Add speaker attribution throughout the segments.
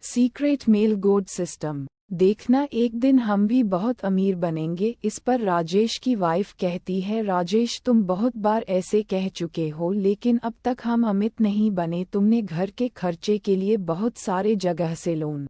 Speaker 1: Secret mail गोड system. देखना एक दिन हम भी बहुत अमीर बनेंगे। इस पर राजेश की वाइफ कहती है, राजेश तुम बहुत बार ऐसे कह चुके हो लेकिन अब तक हम अमित नहीं बने। तुमने घर के खर्चे के लिए बहुत सारे जगह से लोन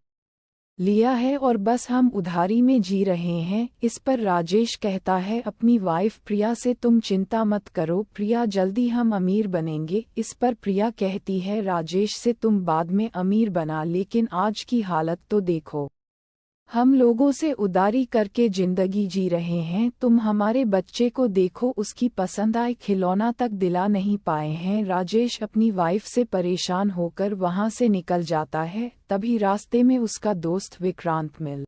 Speaker 1: लिया है और बस हम उधारी में जी रहे हैं। इस पर राजेश कहता है अपनी वाइफ प्रिया से, तुम चिंता मत करो प्रिया, जल्दी हम अमीर बनेंगे। इस पर प्रिया कहती है राजेश से, तुम बाद में अमीर बना लेकिन आज की हालत तो देखो, हम लोगों से उधारी करके जिंदगी जी रहे हैं। तुम हमारे बच्चे को देखो, उसकी पसंद आए खिलौना तक दिला नहीं पाए हैं। राजेश अपनी वाइफ से परेशान होकर वहां से निकल जाता है। तभी रास्ते में उसका दोस्त विक्रांत मिल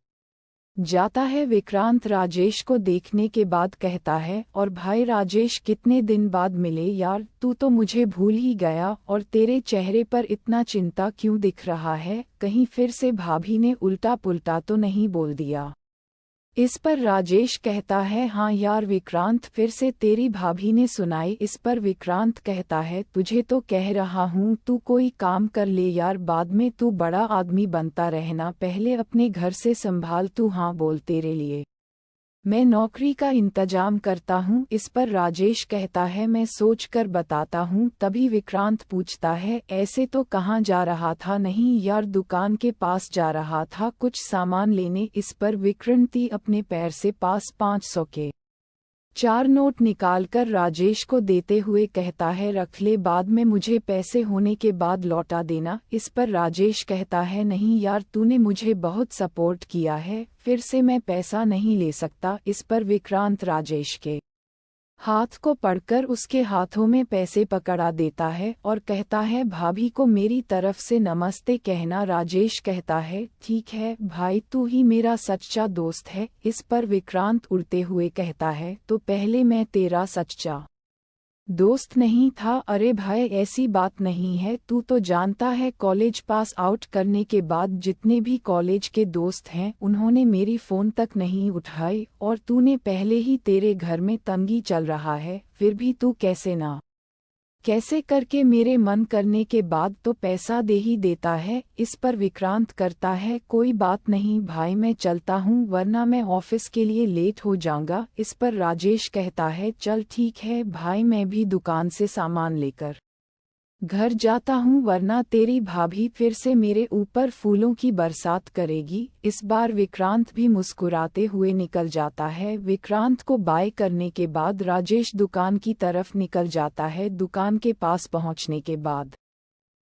Speaker 1: जाता है। विक्रांत राजेश को देखने के बाद कहता है, और भाई राजेश, कितने दिन बाद मिले यार, तू तो मुझे भूल ही गया और तेरे चेहरे पर इतना चिंता क्यों दिख रहा है? कहीं फिर से भाभी ने उल्टा पुल्टा तो नहीं बोल दिया? इस पर राजेश कहता है, हाँ यार विक्रांत, फिर से तेरी भाभी ने सुनाई। इस पर विक्रांत कहता है, तुझे तो कह रहा हूँ तू कोई काम कर ले यार, बाद में तू बड़ा आदमी बनता रहना, पहले अपने घर से संभाल तू। हाँ बोल, तेरे लिए मैं नौकरी का इंतजाम करता हूँ। इस पर राजेश कहता है, मैं सोच कर बताता हूँ। तभी विक्रांत पूछता है, ऐसे तो कहाँ जा रहा था? नहीं यार, दुकान के पास जा रहा था कुछ सामान लेने। इस पर विक्रांति अपने पैर से पास 500 के 4 नोट निकालकर राजेश को देते हुए कहता है, रख ले, बाद में मुझे पैसे होने के बाद लौटा देना। इस पर राजेश कहता है, नहीं यार, तूने मुझे बहुत सपोर्ट किया है, फिर से मैं पैसा नहीं ले सकता। इस पर विक्रांत राजेश के हाथ को पकड़कर उसके हाथों में पैसे पकड़ा देता है और कहता है, भाभी को मेरी तरफ से नमस्ते कहना। राजेश कहता है, ठीक है भाई, तू ही मेरा सच्चा दोस्त है। इस पर विक्रांत उड़ते हुए कहता है, तो पहले मैं तेरा सच्चा दोस्त नहीं था? अरे भाई ऐसी बात नहीं है, तू तो जानता है कॉलेज पास आउट करने के बाद जितने भी कॉलेज के दोस्त हैं उन्होंने मेरी फ़ोन तक नहीं उठाई, और तूने पहले ही तेरे घर में तंगी चल रहा है, फिर भी तू कैसे ना कैसे करके मेरे मन करने के बाद तो पैसा दे ही देता है। इस पर विक्रांत करता है, कोई बात नहीं भाई, मैं चलता हूँ वरना मैं ऑफिस के लिए लेट हो जाऊंगा। इस पर राजेश कहता है, चल ठीक है भाई, मैं भी दुकान से सामान लेकर घर जाता हूँ वरना तेरी भाभी फिर से मेरे ऊपर फूलों की बरसात करेगी। इस बार विक्रांत भी मुस्कुराते हुए निकल जाता है। विक्रांत को बाय करने के बाद राजेश दुकान की तरफ निकल जाता है। दुकान के पास पहुँचने के बाद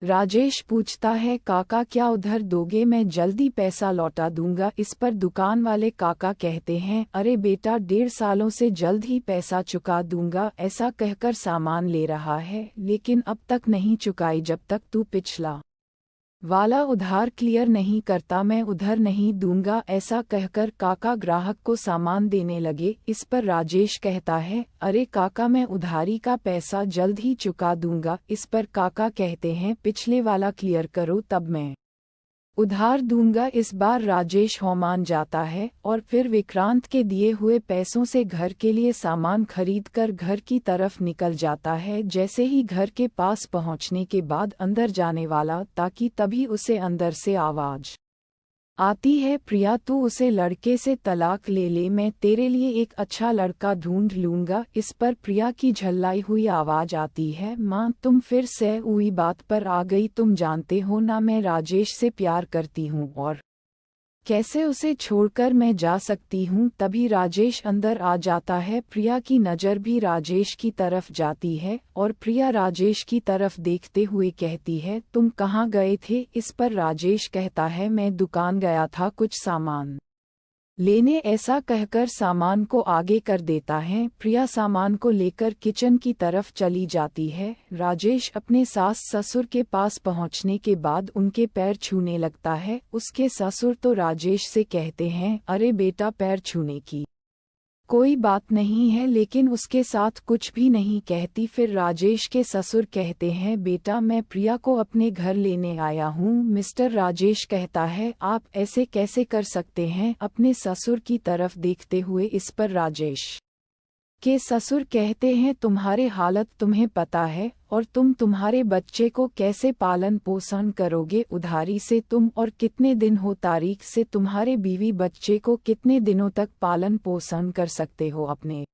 Speaker 1: राजेश पूछता है, काका क्या उधर दोगे? मैं जल्दी पैसा लौटा दूंगा। इस पर दुकान वाले काका कहते हैं, अरे बेटा, 1.5 सालों से जल्द ही पैसा चुका दूंगा। ऐसा कहकर सामान ले रहा है लेकिन अब तक नहीं चुकाई, जब तक तू पिछला वाला उधार क्लियर नहीं करता मैं उधर नहीं दूंगा। ऐसा कहकर काका ग्राहक को सामान देने लगे। इस पर राजेश कहता है, अरे काका, मैं उधारी का पैसा जल्द ही चुका दूंगा। इस पर काका कहते हैं, पिछले वाला क्लियर करो तब मैं उधार दूंगा। इस बार राजेश मान जाता है और फिर विक्रांत के दिए हुए पैसों से घर के लिए सामान खरीदकर घर की तरफ निकल जाता है। जैसे ही घर के पास पहुंचने के बाद अंदर जाने वाला ताकि तभी उसे अंदर से आवाज आती है, प्रिया तू उसे लड़के से तलाक ले ले, मैं तेरे लिए एक अच्छा लड़का ढूंढ लूंगा। इस पर प्रिया की झल्लाई हुई आवाज आती है, माँ तुम फिर से हुई बात पर आ गई, तुम जानते हो ना मैं राजेश से प्यार करती हूँ और कैसे उसे छोड़कर मैं जा सकती हूँ। तभी राजेश अंदर आ जाता है। प्रिया की नज़र भी राजेश की तरफ जाती है और प्रिया राजेश की तरफ देखते हुए कहती है, तुम कहाँ गए थे? इस पर राजेश कहता है, मैं दुकान गया था कुछ सामान लेने। ऐसा कहकर सामान को आगे कर देता है। प्रिया सामान को लेकर किचन की तरफ चली जाती है। राजेश अपने सास ससुर के पास पहुंचने के बाद उनके पैर छूने लगता है। उसके ससुर तो राजेश से कहते हैं, अरे बेटा, पैर छूने की कोई बात नहीं है, लेकिन उसके साथ कुछ भी नहीं कहती। फिर राजेश के ससुर कहते हैं, बेटा मैं प्रिया को अपने घर लेने आया हूँ। मिस्टर राजेश कहता है, आप ऐसे कैसे कर सकते हैं? अपने ससुर की तरफ देखते हुए इस पर राजेश के ससुर कहते हैं, तुम्हारे हालत तुम्हें पता है, और तुम तुम्हारे बच्चे को कैसे पालन पोषण करोगे? उधारी से तुम और कितने दिन हो तारीख से तुम्हारे बीवी बच्चे को कितने दिनों तक पालन पोषण कर सकते हो? अपने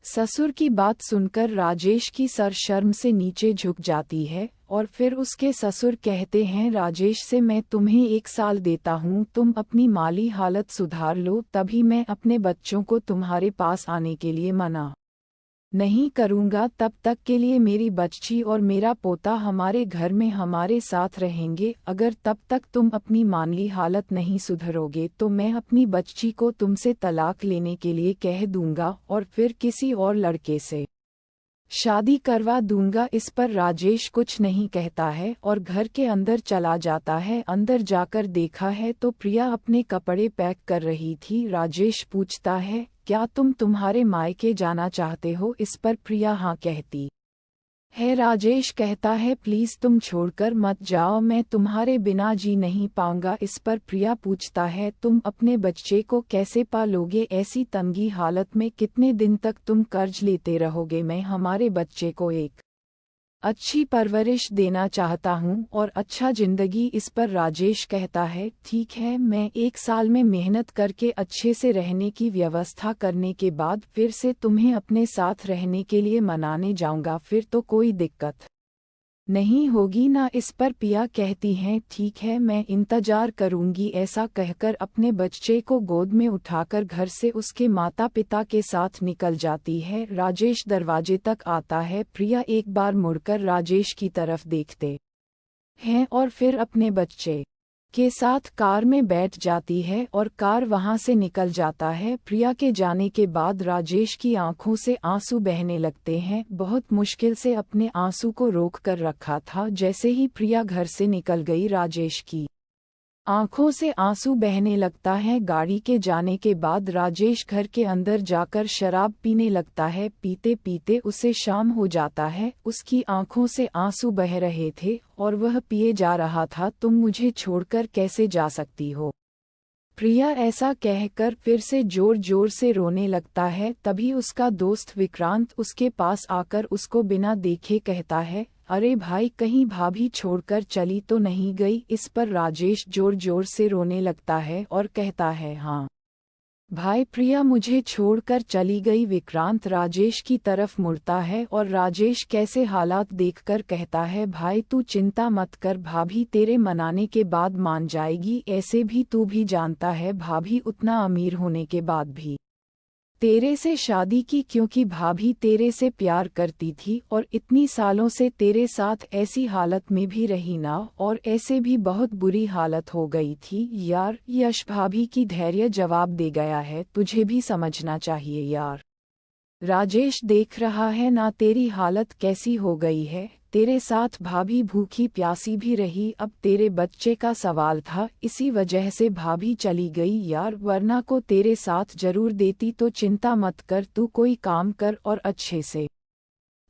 Speaker 1: ससुर की बात सुनकर राजेश की सर शर्म से नीचे झुक जाती है और फिर उसके ससुर कहते हैं, राजेश से मैं तुम्हें 1 साल देता हूँ, तुम अपनी माली हालत सुधार लो, तभी मैं अपने बच्चों को तुम्हारे पास आने के लिए मना नहीं करूँगा। तब तक के लिए मेरी बच्ची और मेरा पोता हमारे घर में हमारे साथ रहेंगे। अगर तब तक तुम अपनी माली हालत नहीं सुधरोगे तो मैं अपनी बच्ची को तुमसे तलाक लेने के लिए कह दूंगा और फिर किसी और लड़के से शादी करवा दूंगा। इस पर राजेश कुछ नहीं कहता है और घर के अंदर चला जाता है। अंदर जाकर देखा है तो प्रिया अपने कपड़े पैक कर रही थी। राजेश पूछता है, क्या तुम तुम्हारे मायके जाना चाहते हो? इस पर प्रिया हाँ कहती है। राजेश कहता है, प्लीज तुम छोड़कर मत जाओ, मैं तुम्हारे बिना जी नहीं पाऊंगा। इस पर प्रिया पूछता है, तुम अपने बच्चे को कैसे पालोगे? ऐसी तंगी हालत में कितने दिन तक तुम कर्ज लेते रहोगे? मैं हमारे बच्चे को एक अच्छी परवरिश देना चाहता हूँ और अच्छा जिंदगी। इस पर राजेश कहता है, ठीक है, मैं 1 साल में मेहनत करके अच्छे से रहने की व्यवस्था करने के बाद फिर से तुम्हें अपने साथ रहने के लिए मनाने जाऊंगा, फिर तो कोई दिक्कत नहीं होगी ना? इस पर पिया कहती हैं, ठीक है, मैं इंतजार करूंगी। ऐसा कहकर अपने बच्चे को गोद में उठाकर घर से उसके माता पिता के साथ निकल जाती है। राजेश दरवाजे तक आता है। प्रिया एक बार मुड़कर राजेश की तरफ देखते हैं और फिर अपने बच्चे के साथ कार में बैठ जाती है और कार वहां से निकल जाता है। प्रिया के जाने के बाद राजेश की आंखों से आंसू बहने लगते हैं। बहुत मुश्किल से अपने आंसू को रोक कर रखा था। जैसे ही प्रिया घर से निकल गई, राजेश की आंखों से आंसू बहने लगता है। गाड़ी के जाने के बाद राजेश घर के अंदर जाकर शराब पीने लगता है। पीते पीते उसे शाम हो जाता है। उसकी आंखों से आंसू बह रहे थे और वह पिए जा रहा था। तुम मुझे छोड़कर कैसे जा सकती हो? प्रिया ऐसा कहकर फिर से जोर जोर से रोने लगता है। तभी उसका दोस्त विक्रांत उसके पास आकर उसको बिना देखे कहता है, अरे भाई, कहीं भाभी छोड़कर चली तो नहीं गई? इस पर राजेश जोर जोर से रोने लगता है और कहता है, हाँ भाई, प्रिया मुझे छोड़कर चली गई। विक्रांत राजेश की तरफ मुड़ता है और राजेश कैसे हालात देखकर कहता है, भाई तू चिंता मत कर, भाभी तेरे मनाने के बाद मान जाएगी। ऐसे भी तू भी जानता है भाभी उतना अमीर होने के बाद भी तेरे से शादी की, क्योंकि भाभी तेरे से प्यार करती थी और इतनी सालों से तेरे साथ ऐसी हालत में भी रही ना, और ऐसे भी बहुत बुरी हालत हो गई थी यार। यश भाभी की धैर्य जवाब दे गया है, तुझे भी समझना चाहिए यार। राजेश देख रहा है ना तेरी हालत कैसी हो गई है, तेरे साथ भाभी भूखी प्यासी भी रही। अब तेरे बच्चे का सवाल था, इसी वजह से भाभी चली गई यार, वरना को तेरे साथ जरूर देती। तो चिंता मत कर, तू कोई काम कर और अच्छे से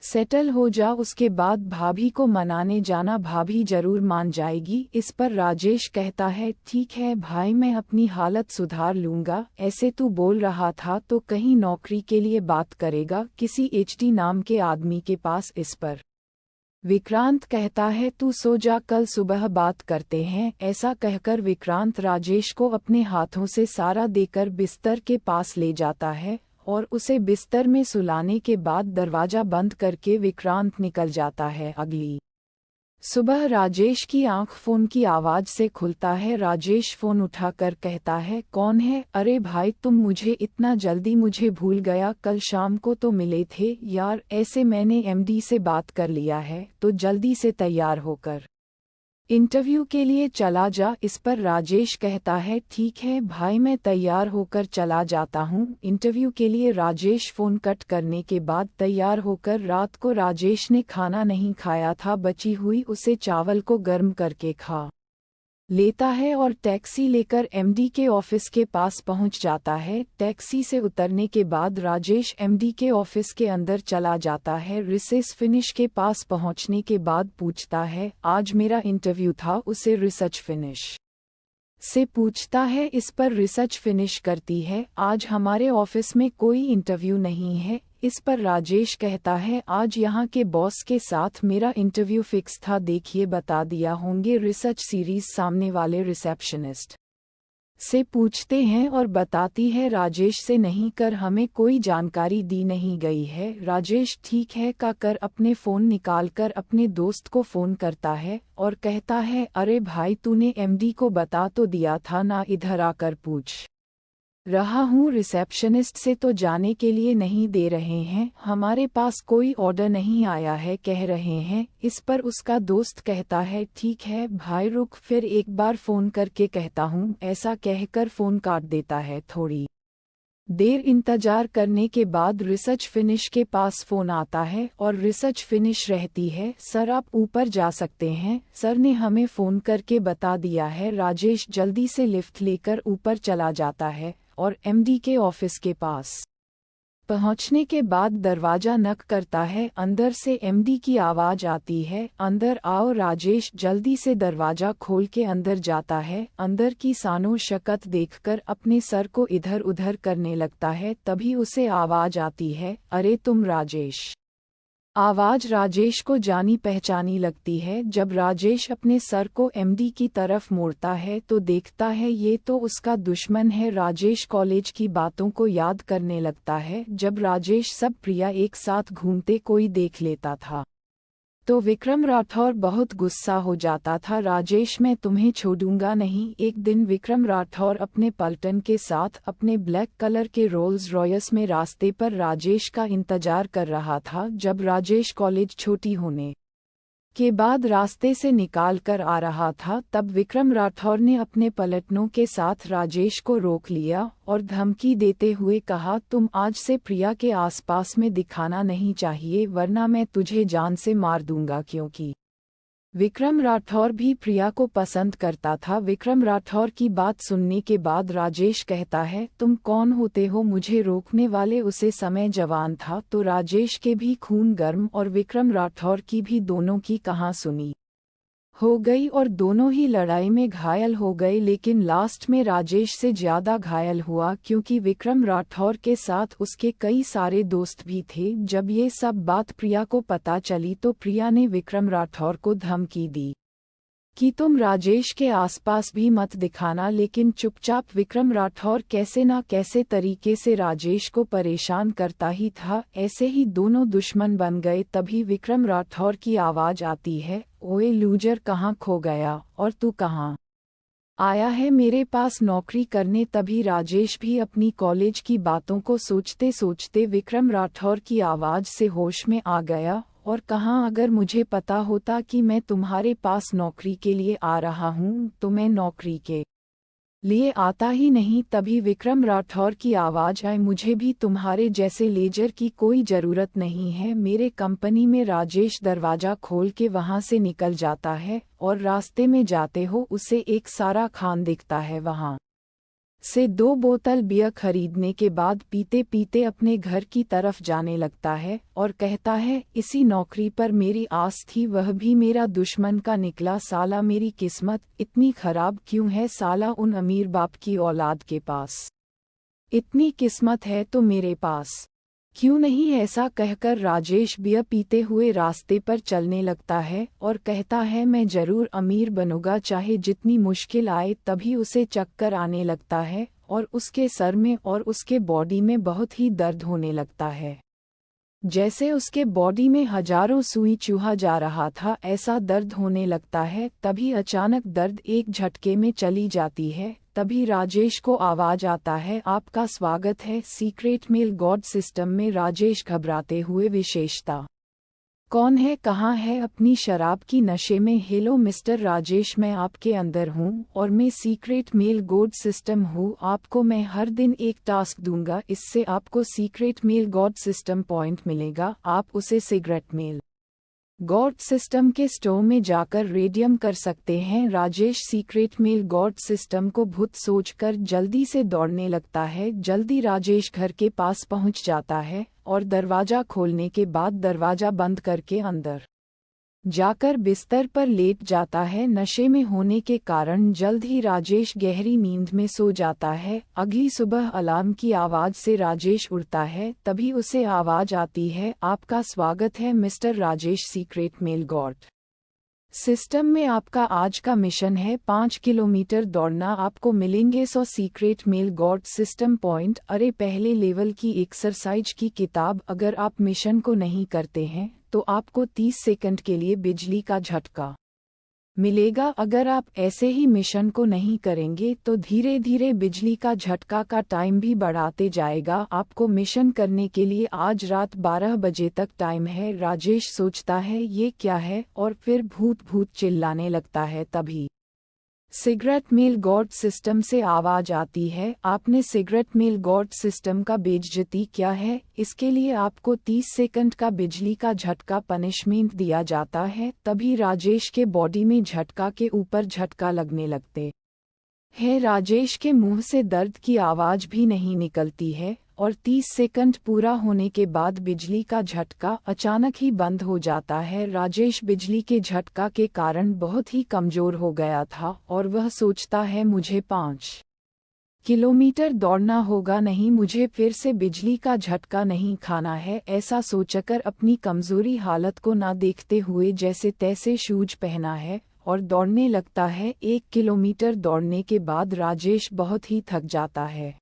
Speaker 1: सेटल हो जा, उसके बाद भाभी को मनाने जाना, भाभी जरूर मान जाएगी। इस पर राजेश कहता है, ठीक है भाई, मैं अपनी हालत सुधार लूंगा। ऐसे तू बोल रहा था तो कहीं नौकरी के लिए बात करेगा किसी एचडी नाम के आदमी के पास? इस पर विक्रांत कहता है, तू सो जा, कल सुबह बात करते हैं। ऐसा कहकर विक्रांत राजेश को अपने हाथों से सारा देकर बिस्तर के पास ले जाता है और उसे बिस्तर में सुलाने के बाद दरवाजा बंद करके विक्रांत निकल जाता है। अगली सुबह राजेश की आंख फोन की आवाज से खुलता है। राजेश फोन उठाकर कहता है, कौन है? अरे भाई, तुम मुझे इतना जल्दी मुझे भूल गया, कल शाम को तो मिले थे यार। ऐसे मैंने एमडी से बात कर लिया है, तो जल्दी से तैयार होकर इंटरव्यू के लिए चला जा। इस पर राजेश कहता है, ठीक है भाई, मैं तैयार होकर चला जाता हूँ। इंटरव्यू के लिए राजेश फोन कट करने के बाद तैयार होकर, रात को राजेश ने खाना नहीं खाया था, बची हुई उसे चावल को गर्म करके खा लेता है और टैक्सी लेकर एमडी के ऑफिस के पास पहुंच जाता है। टैक्सी से उतरने के बाद राजेश एमडी के ऑफिस के अंदर चला जाता है। रिसर्च फिनिश के पास पहुंचने के बाद पूछता है, आज मेरा इंटरव्यू था? उसे रिसर्च फिनिश से पूछता है। इस पर रिसर्च फिनिश करती है, आज हमारे ऑफिस में कोई इंटरव्यू नहीं है। इस पर राजेश कहता है आज यहाँ के बॉस के साथ मेरा इंटरव्यू फिक्स था, देखिए बता दिया होंगे। रिसर्च सीरीज सामने वाले रिसेप्शनिस्ट से पूछते हैं और बताती है राजेश से नहीं कर, हमें कोई जानकारी दी नहीं गई है। राजेश ठीक है का कर अपने फ़ोन निकालकर अपने दोस्त को फ़ोन करता है और कहता है अरे भाई तूने एमडी को बता तो दिया था ना, इधर आकर पूछ रहा हूँ। रिसेप्शनिस्ट से तो जाने के लिए नहीं दे रहे हैं, हमारे पास कोई ऑर्डर नहीं आया है कह रहे हैं। इस पर उसका दोस्त कहता है ठीक है भाई रुक फिर एक बार फ़ोन करके कहता हूँ। ऐसा कहकर फ़ोन काट देता है। थोड़ी देर इंतजार करने के बाद रिसर्च फिनिश के पास फ़ोन आता है और रिसर्च फिनिश रहती है सर आप ऊपर जा सकते हैं, सर ने हमें फ़ोन करके बता दिया है। राजेश जल्दी से लिफ्ट लेकर ऊपर चला जाता है और एमडी के ऑफिस के पास पहुंचने के बाद दरवाजा नक करता है। अंदर से एमडी की आवाज़ आती है अंदर आओ। राजेश जल्दी से दरवाजा खोल के अंदर जाता है। अंदर की सानो शक्ल देखकर अपने सर को इधर उधर करने लगता है। तभी उसे आवाज़ आती है अरे तुम राजेश। आवाज़ राजेश को जानी पहचानी लगती है। जब राजेश अपने सर को एमडी की तरफ मोड़ता है तो देखता है ये तो उसका दुश्मन है। राजेश कॉलेज की बातों को याद करने लगता है। जब राजेश सब प्रिया एक साथ घूमते कोई देख लेता था तो विक्रम राठौर बहुत गुस्सा हो जाता था। राजेश मैं तुम्हें छोड़ूंगा नहीं। एक दिन विक्रम राठौर अपने पलटन के साथ अपने ब्लैक कलर के रोल्स रॉयस में रास्ते पर राजेश का इंतजार कर रहा था। जब राजेश कॉलेज छोटी होने के बाद रास्ते से निकाल कर आ रहा था तब विक्रम राठौर ने अपने पलटनों के साथ राजेश को रोक लिया और धमकी देते हुए कहा तुम आज से प्रिया के आसपास में दिखाना नहीं चाहिए वरना मैं तुझे जान से मार दूंगा। क्योंकि विक्रम राठौर भी प्रिया को पसंद करता था। विक्रम राठौर की बात सुनने के बाद राजेश कहता है तुम कौन होते हो मुझे रोकने वाले। उसे समय जवान था तो राजेश के भी खून गर्म और विक्रम राठौर की भी दोनों की कहासुनी हो गई और दोनों ही लड़ाई में घायल हो गए। लेकिन लास्ट में राजेश से ज्यादा घायल हुआ क्योंकि विक्रम राठौर के साथ उसके कई सारे दोस्त भी थे। जब ये सब बात प्रिया को पता चली तो प्रिया ने विक्रम राठौर को धमकी दी कि तुम राजेश के आसपास भी मत दिखाना। लेकिन चुपचाप विक्रम राठौर कैसे ना कैसे तरीके से राजेश को परेशान करता ही था। ऐसे ही दोनों दुश्मन बन गए। तभी विक्रम राठौर की आवाज़ आती है ओए लूजर कहाँ खो गया और तू कहाँ आया है मेरे पास नौकरी करने। तभी राजेश भी अपनी कॉलेज की बातों को सोचते सोचते विक्रम राठौर की आवाज़ से होश में आ गया और कहा अगर मुझे पता होता कि मैं तुम्हारे पास नौकरी के लिए आ रहा हूँ तो मैं नौकरी के लिए आता ही नहीं। तभी विक्रम राठौर की आवाज़ आई मुझे भी तुम्हारे जैसे लेजर की कोई ज़रूरत नहीं है मेरे कंपनी में। राजेश दरवाज़ा खोल के वहाँ से निकल जाता है और रास्ते में जाते हो उसे एक सारा खान दिखता है। वहाँ से 2 बोतल बियर खरीदने के बाद पीते पीते अपने घर की तरफ जाने लगता है और कहता है इसी नौकरी पर मेरी आस थी वह भी मेरा दुश्मन का निकला। साला मेरी किस्मत इतनी खराब क्यों है, साला उन अमीर बाप की औलाद के पास इतनी किस्मत है तो मेरे पास क्यों नहीं। ऐसा कहकर राजेश बियर पीते हुए रास्ते पर चलने लगता है और कहता है मैं जरूर अमीर बनूंगा चाहे जितनी मुश्किल आए। तभी उसे चक्कर आने लगता है और उसके सर में और उसके बॉडी में बहुत ही दर्द होने लगता है। जैसे उसके बॉडी में हजारों सुई चूहा जा रहा था ऐसा दर्द होने लगता है। तभी अचानक दर्द एक झटके में चली जाती है। तभी राजेश को आवाज़ आता है आपका स्वागत है सीक्रेट मेल गॉड सिस्टम में। राजेश घबराते हुए विशेषता कौन है कहाँ है अपनी शराब की नशे में हेलो मिस्टर राजेश मैं आपके अंदर हूँ और मैं सीक्रेट मेल गॉड सिस्टम हूँ। आपको मैं हर दिन एक टास्क दूंगा इससे आपको secret male god system point मिलेगा। आप उसे सिगरेट मेल गॉड सिस्टम के स्टोर में जाकर रेडियम कर सकते हैं। Rajesh secret male god system को भूत सोचकर जल्दी से दौड़ने लगता है। जल्दी राजेश घर के पास पहुंच जाता है और दरवाज़ा खोलने के बाद दरवाज़ा बंद करके अंदर जाकर बिस्तर पर लेट जाता है। नशे में होने के कारण जल्द ही राजेश गहरी नींद में सो जाता है। अगली सुबह अलार्म की आवाज़ से राजेश उठता है। तभी उसे आवाज़ आती है, आपका स्वागत है mister Rajesh secret male god system में। आपका आज का मिशन है 5 किलोमीटर दौड़ना। आपको मिलेंगे 100 secret male god system point. अरे पहले लेवल की एक्सरसाइज की किताब। अगर आप मिशन को नहीं करते हैं तो आपको 30 सेकंड के लिए बिजली का झटका मिलेगा। अगर आप ऐसे ही मिशन को नहीं करेंगे तो धीरे धीरे बिजली का झटका का टाइम भी बढ़ाते जाएगा। आपको मिशन करने के लिए आज रात 12 बजे तक टाइम है। राजेश सोचता है ये क्या है, और फिर भूत भूत चिल्लाने लगता है। तभी सिगरेट मेल गॉड सिस्टम से आवाज आती है, आपने सिगरेट मेल गॉड सिस्टम का बेइज्जती किया है, इसके लिए आपको 30 सेकंड का बिजली का झटका पनिशमेंट दिया जाता है। तभी राजेश के बॉडी में झटका के ऊपर झटका लगने लगते है। राजेश के मुंह से दर्द की आवाज भी नहीं निकलती है और 30 सेकंड पूरा होने के बाद बिजली का झटका अचानक ही बंद हो जाता है। राजेश बिजली के झटका के कारण बहुत ही कमजोर हो गया था और वह सोचता है मुझे 5 किलोमीटर दौड़ना होगा, नहीं मुझे फिर से बिजली का झटका नहीं खाना है। ऐसा सोचकर अपनी कमजोरी हालत को ना देखते हुए जैसे तैसे शूज पहना है और दौड़ने लगता है। 1 किलोमीटर दौड़ने के बाद राजेश बहुत ही थक जाता है,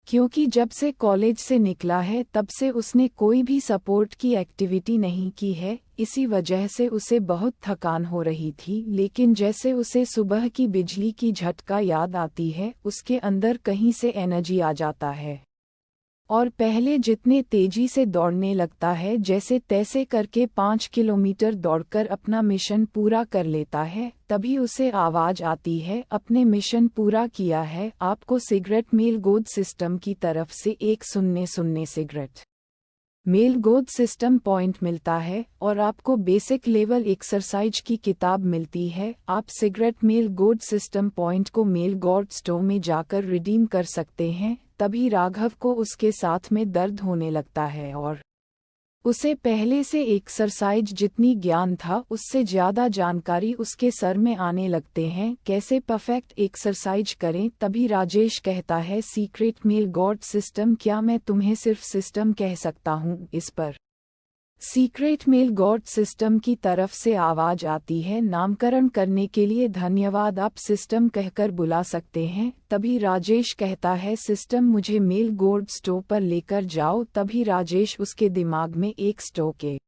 Speaker 1: क्योंकि जब से कॉलेज से निकला है तब से उसने कोई भी सपोर्ट की एक्टिविटी नहीं की है। इसी वजह से उसे बहुत थकान हो रही थी। लेकिन जैसे उसे सुबह की बिजली की झटका याद आती है, उसके अंदर कहीं से एनर्जी आ जाता है और पहले जितने तेजी से दौड़ने लगता है। जैसे तैसे करके 5 किलोमीटर दौड़कर अपना मिशन पूरा कर लेता है। तभी उसे आवाज आती है, अपने मिशन पूरा किया है, आपको सिगरेट मेल गोद सिस्टम की तरफ से 100 सिगरेट मेल गोद सिस्टम पॉइंट मिलता है और आपको बेसिक लेवल एक्सरसाइज की किताब मिलती है। आप सिगरेट मेल गोद सिस्टम पॉइंट को मेल गॉड स्टोर में जाकर रिडीम कर सकते हैं। तभी राघव को उसके साथ में दर्द होने लगता है और उसे पहले से एक्सरसाइज जितनी ज्ञान था उससे ज़्यादा जानकारी उसके सर में आने लगते हैं, कैसे परफेक्ट एक्सरसाइज करें। तभी राजेश कहता है, सीक्रेट मेल गॉड सिस्टम, क्या मैं तुम्हें सिर्फ सिस्टम कह सकता हूँ? इस पर सीक्रेट मेल गॉड सिस्टम की तरफ से आवाज आती है, नामकरण करने के लिए धन्यवाद, आप सिस्टम कहकर बुला सकते हैं। तभी राजेश कहता है, सिस्टम मुझे मेल गॉड स्टोर पर लेकर जाओ। तभी राजेश उसके दिमाग में एक स्टोर के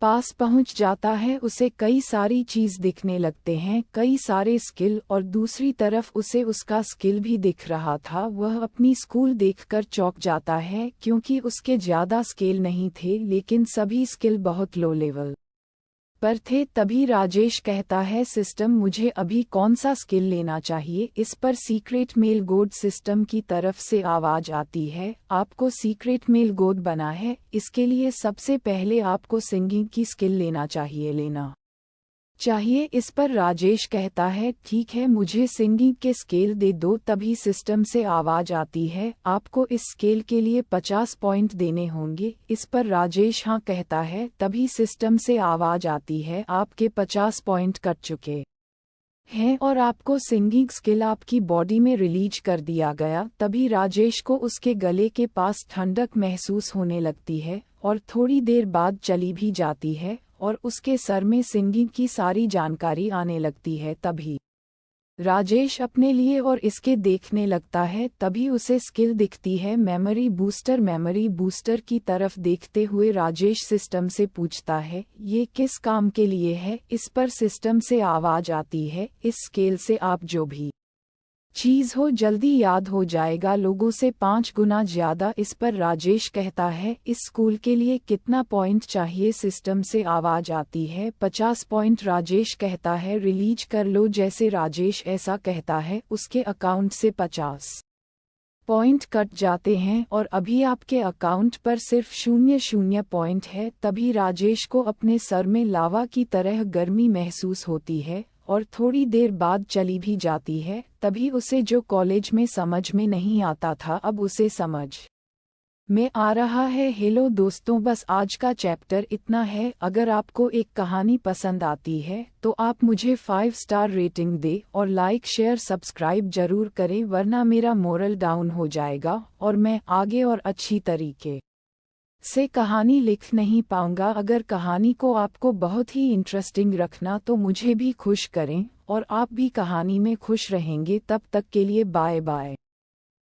Speaker 1: पास पहुंच जाता है। उसे कई सारी चीज दिखने लगते हैं, कई सारे स्किल, और दूसरी तरफ उसे उसका स्किल भी दिख रहा था। वह अपनी स्कूल देखकर चौंक जाता है, क्योंकि उसके ज्यादा स्किल नहीं थे, लेकिन सभी स्किल बहुत लो लेवल पर थे। तभी राजेश कहता है, सिस्टम मुझे अभी कौन सा स्किल लेना चाहिए? इस पर सीक्रेट मेल गोद सिस्टम की तरफ से आवाज आती है, आपको सीक्रेट मेल गोद बना है, इसके लिए सबसे पहले आपको सिंगिंग की स्किल लेना चाहिए। इस पर राजेश कहता है, ठीक है, मुझे सिंगिंग के स्केल दे दो। तभी सिस्टम से आवाज आती है, आपको इस स्केल के लिए 50 पॉइंट देने होंगे। इस पर राजेश हाँ कहता है। तभी सिस्टम से आवाज आती है, आपके 50 पॉइंट कट चुके हैं और आपको सिंगिंग स्किल आपकी बॉडी में रिलीज कर दिया गया। तभी राजेश को उसके गले के पास ठंडक महसूस होने लगती है और थोड़ी देर बाद चली भी जाती है और उसके सर में सिंगिंग की सारी जानकारी आने लगती है। तभी राजेश अपने लिए और इसके देखने लगता है। तभी उसे स्किल दिखती है, मेमोरी बूस्टर। मेमोरी बूस्टर की तरफ देखते हुए राजेश सिस्टम से पूछता है, ये किस काम के लिए है? इस पर सिस्टम से आवाज आती है, इस स्केल से आप जो भी चीज हो जल्दी याद हो जाएगा, लोगों से 5 गुना ज्यादा। इस पर राजेश कहता है, इस स्कूल के लिए कितना पॉइंट चाहिए? सिस्टम से आवाज आती है, 50 पॉइंट। राजेश कहता है, रिलीज कर लो। जैसे राजेश ऐसा कहता है, उसके अकाउंट से 50 पॉइंट कट जाते हैं और अभी आपके अकाउंट पर सिर्फ 0 पॉइंट है। तभी राजेश को अपने सर में लावा की तरह गर्मी महसूस होती है और थोड़ी देर बाद चली भी जाती है। तभी उसे जो कॉलेज में समझ में नहीं आता था, अब उसे समझ मैं आ रहा है। हेलो दोस्तों, बस आज का चैप्टर इतना है। अगर आपको एक कहानी पसंद आती है तो आप मुझे 5 स्टार रेटिंग दे और लाइक शेयर सब्सक्राइब जरूर करें, वरना मेरा मोरल डाउन हो जाएगा और मैं आगे और अच्छी तरीके से कहानी लिख नहीं पाऊंगा। अगर कहानी को आपको बहुत ही इंटरेस्टिंग रखना तो मुझे भी खुश करें और आप भी कहानी में खुश रहेंगे। तब तक के लिए बाय बाय।